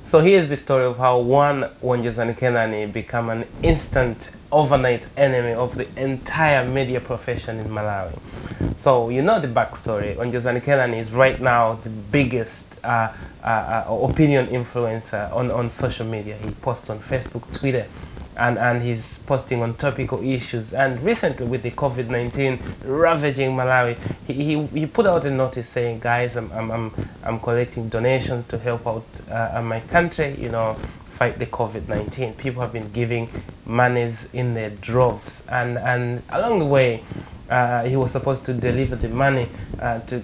So here's the story of how one Wonjesani Kenani became an instant overnight enemy of the entire media profession in Malawi. So you know the backstory. Wonjesani Kenani is right now the biggest opinion influencer on social media. He posts on Facebook, Twitter, and he's posting on topical issues. And recently, with the COVID-19 ravaging Malawi, he put out a notice saying, guys, I'm collecting donations to help out my country, you know, fight the COVID-19. People have been giving monies in their droves, and along the way, he was supposed to deliver the money to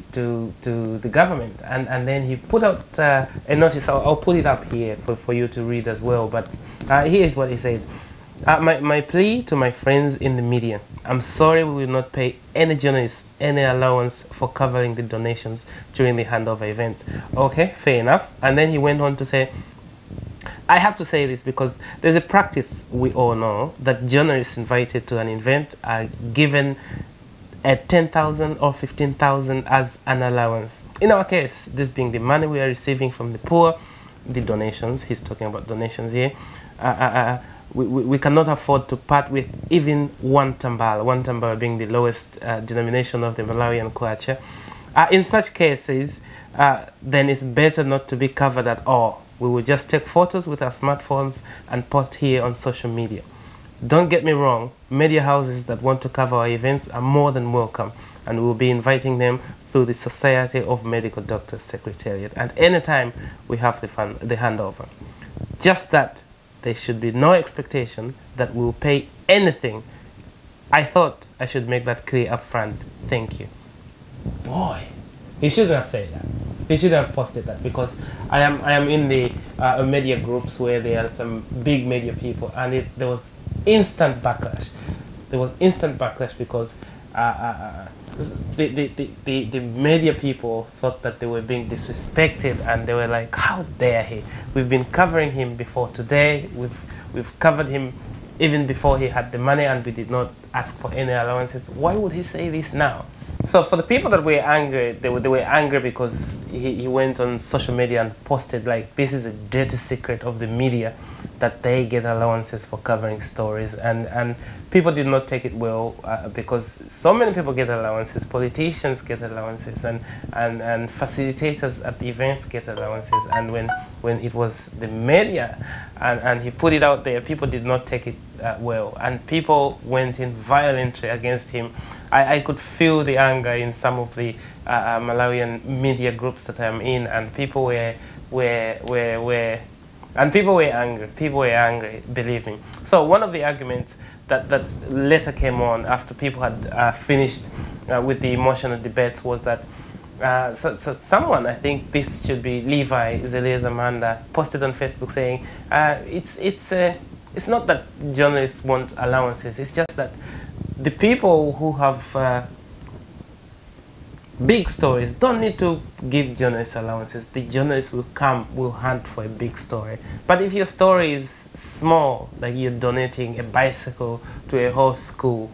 the government, and then he put out a notice. I'll put it up here for you to read as well, but here's what he said. My plea to my friends in the media: I'm sorry we will not pay any journalists any allowance for covering the donations during the handover events. Okay, fair enough. And then he went on to say, I have to say this because there's a practice we all know that journalists invited to an event are given at 10,000 or 15,000 as an allowance. In our case, this being the money we are receiving from the poor, the donations, he's talking about donations here, we cannot afford to part with even one tambala being the lowest denomination of the Malawian kwacha. In such cases, then it's better not to be covered at all. We will just take photos with our smartphones and post here on social media. Don't get me wrong, media houses that want to cover our events are more than welcome, and we'll be inviting them through the Society of Medical Doctors Secretariat at any time we have the handover. Just that there should be no expectation that we'll pay anything. I thought I should make that clear up front. Thank you. Boy, he shouldn't have said that. He should have posted that, because I am in the media groups where there are some big media people, and there was instant backlash. There was instant backlash because the media people thought that they were being disrespected, and they were like, how dare he? We've been covering him before today. We've covered him even before he had the money, and we did not ask for any allowances. Why would he say this now? So for the people that were angry, they were angry because he went on social media and posted like, this is a dirty secret of the media, that they get allowances for covering stories, and people did not take it well, because so many people get allowances, politicians get allowances, and facilitators at the events get allowances, and when it was the media and he put it out there, people did not take it well, and people went in violently against him. I could feel the anger in some of the Malawian media groups that I'm in, and people were angry. People were angry, believe me. So one of the arguments that later came on after people had finished with the emotional debates was that so someone, I think this should be Levi Zeleza-Manda, posted on Facebook saying, it's not that journalists want allowances, it's just that the people who have big stories don't need to give journalists allowances. The journalists will hunt for a big story. But if your story is small, like you're donating a bicycle to a whole school,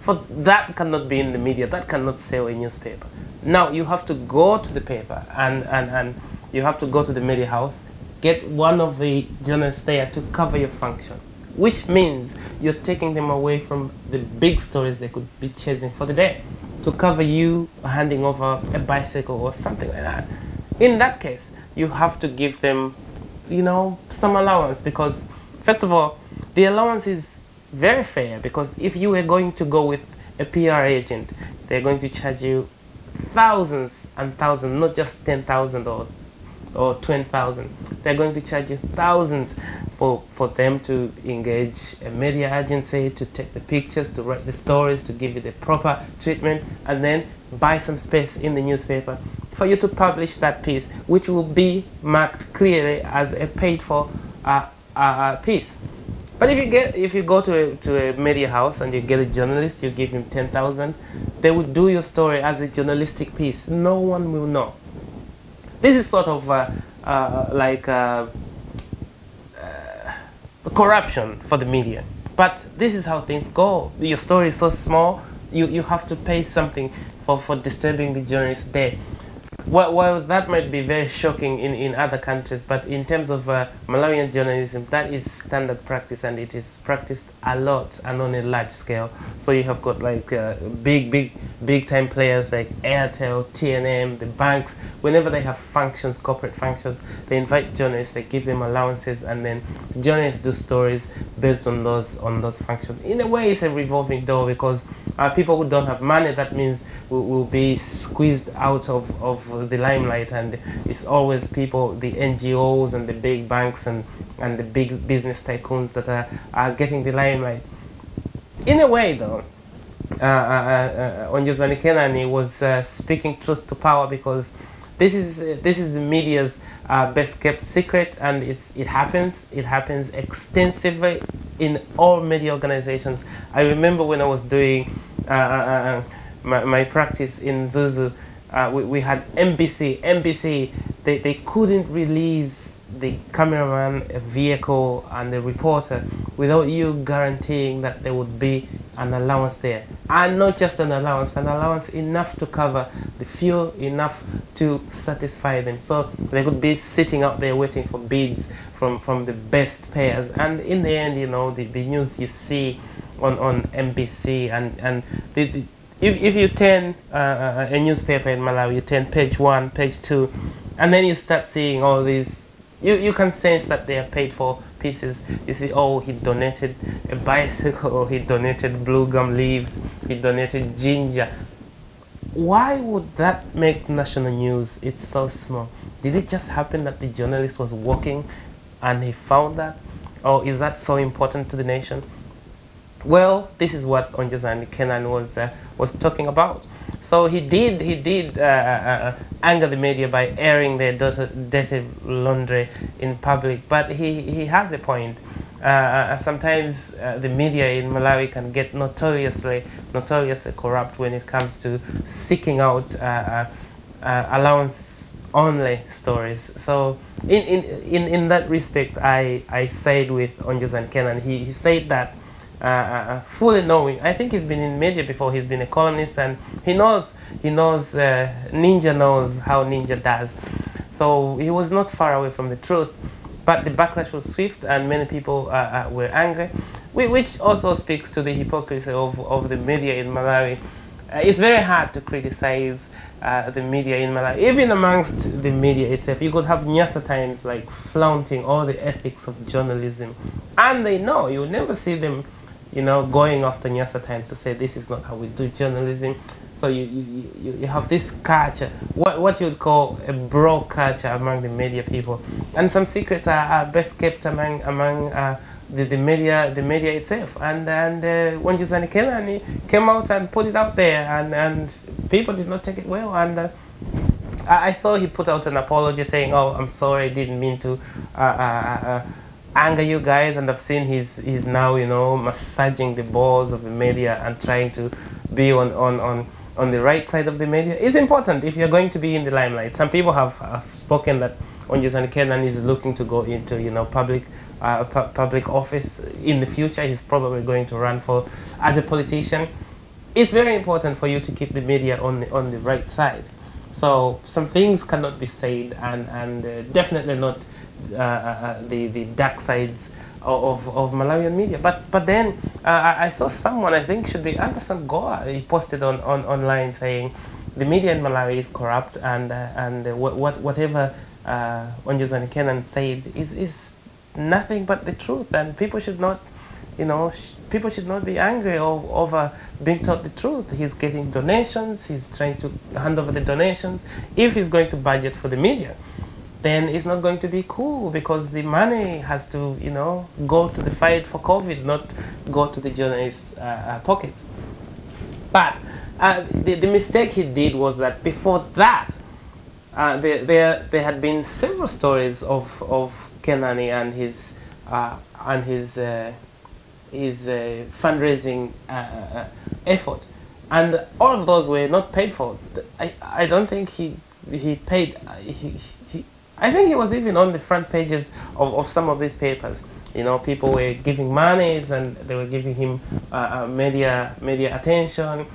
that cannot be in the media, that cannot sell a newspaper. Now you have to go to the paper and you have to go to the media house, get one of the journalists there to cover your function, which means you're taking them away from the big stories they could be chasing for the day, to cover you handing over a bicycle or something like that. In that case, you have to give them, you know, some allowance, because first of all, the allowance is very fair, because if you were going to go with a PR agent, they're going to charge you thousands and thousands, not just 10,000 or 20,000. They're going to charge you thousands for them to engage a media agency, to take the pictures, to write the stories, to give you the proper treatment, and then buy some space in the newspaper for you to publish that piece, which will be marked clearly as a paid-for piece. But if you go to a media house and you get a journalist, you give him 10,000, they will do your story as a journalistic piece. No one will know. This is sort of like corruption for the media. But this is how things go. Your story is so small, you have to pay something for disturbing the journalist there. Well, that might be very shocking in other countries, but in terms of Malawian journalism, that is standard practice, and it is practiced a lot and on a large scale. So you have got like big time players like Airtel, TNM, the banks. Whenever they have functions, corporate functions, they invite journalists, they give them allowances, and then journalists do stories based on those functions. In a way, it's a revolving door, because people who don't have money, that means will be squeezed out of the limelight, and it's always people, the NGOs and the big banks and the big business tycoons that are getting the limelight. In a way, though, Ongezani Kenani was speaking truth to power, because this is the media's best kept secret, and it happens extensively in all media organizations. I remember when I was doing my practice in Zuzu, we had MBC. They couldn't release the cameraman, a vehicle, and the reporter without you guaranteeing that there would be an allowance there. And not just an allowance enough to cover the fuel, enough to satisfy them. So they could be sitting out there waiting for bids from the best payers. And in the end, you know, the news you see on MBC and if you turn a newspaper in Malawi, you turn page 1, page 2, and then you start seeing all these, you can sense that they are paid for pieces. You see, oh, he donated a bicycle, he donated blue gum leaves, he donated ginger. Why would that make national news? It's so small. Did it just happen that the journalist was walking and he found that? Or is that so important to the nation? Well, this is what Ongezani Kenani was talking about. So he did anger the media by airing their dirty laundry in public. But he has a point. Sometimes the media in Malawi can get notoriously corrupt when it comes to seeking out allowance-only stories. So in that respect, I side with Ongezani Kenani. He said that. Fully knowing, I think he's been in media before. He's been a columnist, and he knows. Ninja knows how Ninja does. So he was not far away from the truth. But the backlash was swift, and many people were angry, which also speaks to the hypocrisy of the media in Malawi. It's very hard to criticize the media in Malawi. Even amongst the media itself, you could have Nyasa Times like flaunting all the ethics of journalism, and they know. You'll never see them, you know, going after Nyasa Times to say this is not how we do journalism. So you have this culture, what you would call a bro culture among the media people, and some secrets are best kept among the media itself. And Ongezani Kenani came out and put it out there, and people did not take it well. And I saw he put out an apology saying, "Oh, I'm sorry, I didn't mean to anger you guys," and I've seen he's now, you know, massaging the balls of the media and trying to be on the right side of the media. It's important if you're going to be in the limelight. Some people have spoken that Ongezani Kenani is looking to go into, you know, public office in the future. He's probably going to run for as a politician. It's very important for you to keep the media on the right side. So some things cannot be said, and definitely not the dark sides of Malawian media. But then I saw someone, I think should be Anderson Goa, he posted online saying the media in Malawi is corrupt, and whatever Ongezani Kenani said is nothing but the truth, and people should not, you know, people should not be angry over being told the truth. He's getting donations, he's trying to hand over the donations. If he's going to budget for the media, then it's not going to be cool, because the money has to, you know, go to the fight for COVID, not go to the journalists' pockets. But the mistake he did was that before that, there had been several stories of Kenani and his fundraising effort, and all of those were not paid for. I don't think he paid. I think he was even on the front pages of some of these papers. You know, people were giving monies and they were giving him media attention.